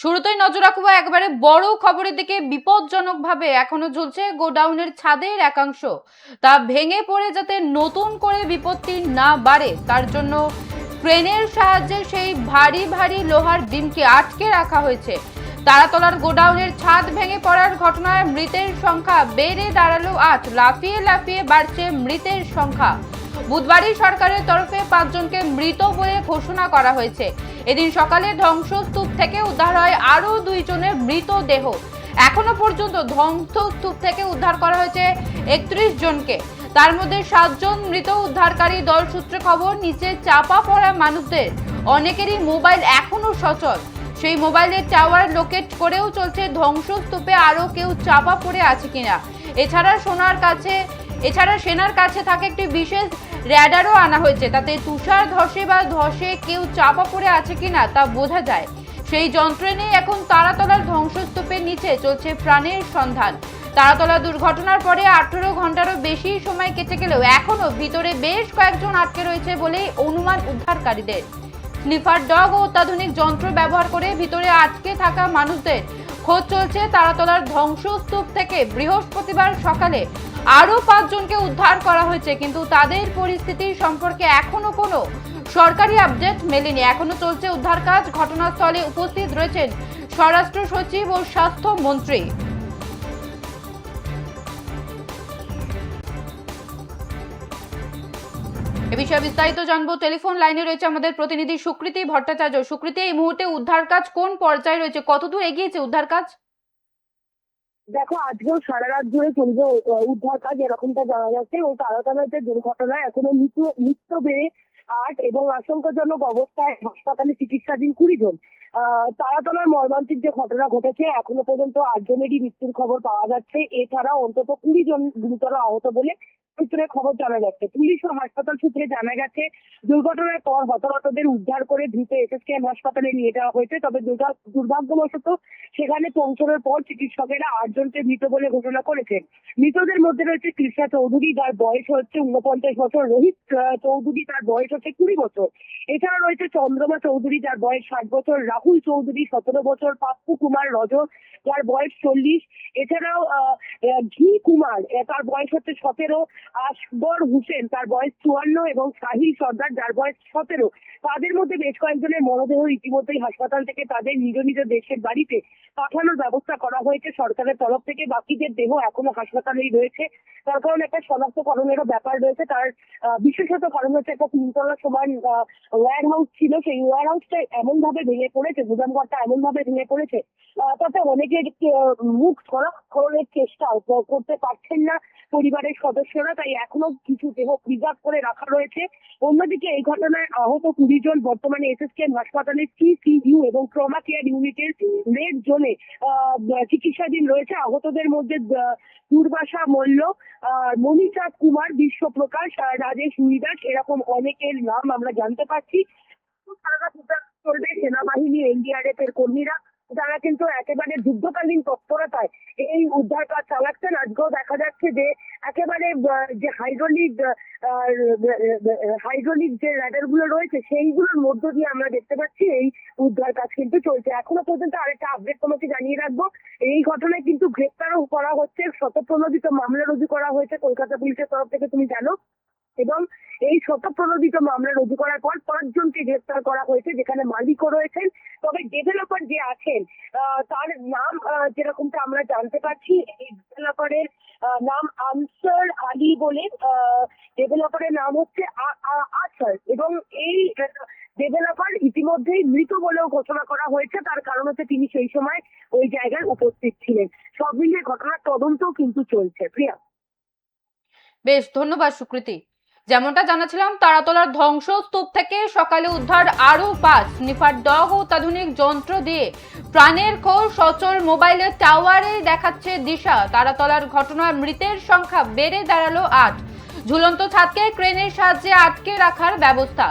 শুরুতেই নজর রাখবো একবারে বড় খবরের দিকে। বিপজ্জনকভাবে এখনো ঝুলছে গোডাউনের ছাদের একাংশ, তা ভেঙে পড়ে যাতে নতুন করে বিপত্তি না বাড়ে তার জন্য ক্রেনের সাহায্যে সেই ভারী ভারী লোহার বিমকে আটকে রাখা হয়েছে। তারাতলার গোডাউনের ছাদ ভেঙে পড়ার ঘটনায় মৃতের সংখ্যা বেড়ে দাঁড়ালো ৮। লাফিয়ে লাফিয়ে বাড়ছে মৃতের সংখ্যা। বুধবারই সরকারের তরফে ৫ জনকে মৃত বলে ঘোষণা করা হয়েছে। এদিন সকালে ধ্বংসস্তূপ থেকে উদ্ধার হয় আরো ২ জনের মৃতদেহ। এখনো পর্যন্ত ধ্বংসস্তূপ থেকে উদ্ধার করা হয়েছে ৩১ জনকে। তার মধ্যে ৭ জন মৃত। উদ্ধারকারী দল সূত্রে খবর, নিচে চাপা পড়া মানুষদের অনেকেরই মোবাইল এখনো সচল। সেই মোবাইলের টাওয়ার লোকেট করেও চলছে ধ্বংসস্তূপে আরো কেউ চাপা পড়ে আছে কিনা। এছাড়া সেনার কাছে থাকে একটি বিশেষ র্যাডারও আনা হয়েছে, তাতে তুষার ধসে কেউ চাপা পড়ে আছে কিনা তা বোঝা যায়। সেই যন্ত্র নিয়ে এখন তারাতলার ধ্বংসস্তূপের নিচে চলছে প্রাণের সন্ধান। তারাতলা দুর্ঘটনার পরে ১৮ ঘন্টারও বেশি সময় কেটে গেলেও এখনো ভিতরে বেশ কয়েকজন আটকে রয়েছে বলেই অনুমান উদ্ধারকারীদের। স্নিফার ডগ ও অত্যাধুনিক যন্ত্র ব্যবহার করে ভিতরে আটকে থাকা মানুষদের খোঁজ চলছে। তারাতলার ধ্বংসস্তূপ থেকে বৃহস্পতিবার সকালে আরো ৫ জনকে উদ্ধার করা হয়েছে, কিন্তু তাদের পরিস্থিতি সম্পর্কে এখনো কোনো সরকারি আপডেট মেলেনি। এখনো চলছে উদ্ধার কাজ। ঘটনাস্থলে উপস্থিত রয়েছেন স্বরাষ্ট্র সচিব ও স্বাস্থ্যমন্ত্রী। এ বিষয়ে বিস্তারিত জানবো। টেলিফোন লাইনে রয়েছে আমাদের প্রতিনিধি সুকৃতি ভট্টাচার্য। সুকৃতি, এই মুহূর্তে উদ্ধার কাজ কোন পর্যায়ে রয়েছে, কতদূর এগিয়েছে উদ্ধার কাজ? দেখো, আজকেও সারা রাত জুড়ে চলবে উদ্ধার কাজ, এরকমটা জানা যাচ্ছে। ও তারাতলার যে দুর্ঘটনায় এখনো মৃত্যু বেড়ে ৮ এবং আশঙ্কাজনক অবস্থায় হাসপাতালে চিকিৎসাধীন ২০ জন। তারাতলার মর্মান্তিক যে ঘটনা ঘটেছে, এখনো পর্যন্ত ৮ জনেরই মৃত্যুর খবর পাওয়া যাচ্ছে। এছাড়া অন্তত ২০ জন গুরুতর আহত বলে সূত্রে খবর জানা যাচ্ছে। পুলিশ ও হাসপাতাল সূত্রে জানা গেছে, দুর্ঘটনার পর হতাহতদের উদ্ধার করে দ্রুত এসএসকেএম হাসপাতালে নিয়ে যাওয়া হয়েছে। তবে দুর্ভাগ্যবশত সেখানে পৌঁছানোর পর চিকিৎসকেরা ৮ জনকে মৃত বলে ঘোষণা করেছেন। মৃতদের মধ্যে রয়েছে কৃষ্ণা চৌধুরী, যার বয়স হচ্ছে ৪৯ বছর, রোহিত চৌধুরী, তার বয়স হচ্ছে ২০ বছর। এছাড়া রয়েছে চন্দ্রমা চৌধুরী, যার বয়স ৬০ বছর, রাহুল চৌধুরী ১৭ বছর, পাপ্পু কুমার রজ, যার বয়স ৪০। এছাড়াও ঘি কুমার, তার বয়স হচ্ছে ১৭, আকবর হোসেন, তার বয়স ৫৪ এবং সাহিল সর্দার, যার বয়স ১৭। তাদের মধ্যে বেশ কয়েকজনের মরদেহ ইতিমধ্যেই হাসপাতাল থেকে তাদের নিজ নিজ দেশের বাড়িতে পাঠানোর ব্যবস্থা করা হয়েছে সরকারের তরফ থেকে। বাকিদের দেহ এখনো হাসপাতালেই রয়েছে। তার কারণ একটা শনাক্তকরণেরও ব্যাপার রয়েছে। তার বিশেষত কারণ হচ্ছে একটা ৩ তলা সমান ওয়্যার হাউস ছিল। সেই ওয়্যার হাউসটা এমন ভাবে ভেঙে পড়েছে, গুদামঘরটা এমন ভাবে ভেঙে পড়েছে, তাতে অনেকের মুখ শনাক্তকরণের চেষ্টা করতে পারছেন না পরিবারের সদস্যরা। তাই এখনো কিছু দেহ প্রিজার্ভ করে রাখা রয়েছে। অন্যদিকে এই ঘটনায় আহত ২০ জন বর্তমানে এসএসকেএম হাসপাতালের সিসিইউ এবং ট্রমা কেয়ার ইউনিটের রেড জোনে চিকিৎসাধীন রয়েছে। আহতদের মধ্যে দুর্বাসা মল্ল, মনীষা কুমার, বিশ্বপ্রকাশ, রাজেশ দাস, এরকম অনেকের নাম আমরা জানতে পারছি। সারা রাত উদ্ধার চলবে। সেনাবাহিনী, এনডিআরএফ এর কর্মীরা, যারা কিন্তু একেবারে যুদ্ধকালীন তৎপরতায় এই উদ্ধার কাজ চালাচ্ছেন। আজকেও দেখা যাচ্ছে যে একেবারে যে হাইড্রোলিক যে র্যাডার গুলো রয়েছে, সেইগুলোর মধ্য দিয়ে আমরা দেখতে পাচ্ছি এই উদ্ধার কাজ কিন্তু চলছে। এখনো পর্যন্ত আরেকটা আপডেট তোমাকে জানিয়ে রাখবো, এই ঘটনায় কিন্তু গ্রেপ্তারও করা হচ্ছে। শতপ্রণোদিত মামলা রুজু করা হয়েছে কলকাতা পুলিশের তরফ থেকে, তুমি জানো। এবং এই শতপ্রণোদিত মামলা রুজু করার পর ৫ জনকে গ্রেফতার করা হয়েছে, যেখানে মালিকও রয়েছেন। তবে ডেভেলপার যে আছেন তার নাম যেরকমটা আমরা জানতে পারছি, এই ডেভেলপারের নাম আনসার আলী বলে। ডেভেলপারের নাম হচ্ছে আনসার, এবং এই ডেভেলপার ইতিমধ্যেই মৃত বলেও ঘোষণা করা হয়েছে। তার কারণ হচ্ছে তিনি সেই সময় ওই জায়গায় উপস্থিত ছিলেন। সব মিলিয়ে ঘটনার তদন্তও কিন্তু চলছে। প্রিয়া, বেশ, ধন্যবাদ সুকৃতি। যেমনটা জানাছিলাম, তারাতলার ধ্বংসস্তূপ থেকে সকালে উদ্ধার আরো ৫। স্নিফার ডগ ও অত্যাধুনিক যন্ত্র দিয়ে প্রাণের খোঁজ। সচল মোবাইলের টাওয়ারে দেখাচ্ছে দিশা। তারাতলার ঘটনায় মৃতের সংখ্যা বেড়ে দাঁড়ালো ৮। ঝুলন্ত ছাদকে ক্রেনের সাহায্যে আটকে রাখার ব্যবস্থা।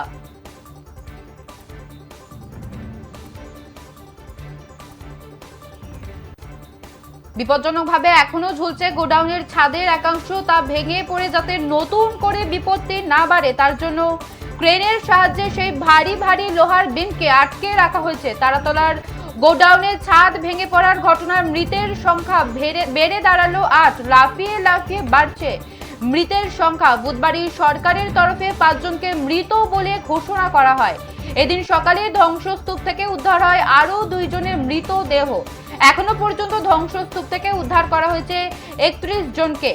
বিপজ্জনকভাবে এখনো ঝুলছে গোডাউনের ছাদের একাংশ, তা ভেঙে পড়ে যাতে নতুন করে বিপত্তি না বাড়ে তার জন্য ক্রেনের সাহায্যে সেই ভারী ভারী লোহার বিমকে আটকে রাখা হয়েছে। তারাতলার গোডাউনের ছাদ ভেঙে পড়ার ঘটনায় মৃতের সংখ্যা বেড়ে দাঁড়ালো 8, লাফিয়ে লাফিয়ে বাড়ছে মৃতের সংখ্যা। বুধবারই সরকারের তরফে 5 জনকে মৃত বলে ঘোষণা করা হয়। এদিন সকালে ধ্বংসস্তূপ থেকে উদ্ধার হয় আরো 2 জনের মৃতদেহ। এখনো পর্যন্ত ধ্বংসস্তূপ থেকে উদ্ধার করা হয়েছে 31 জনকে।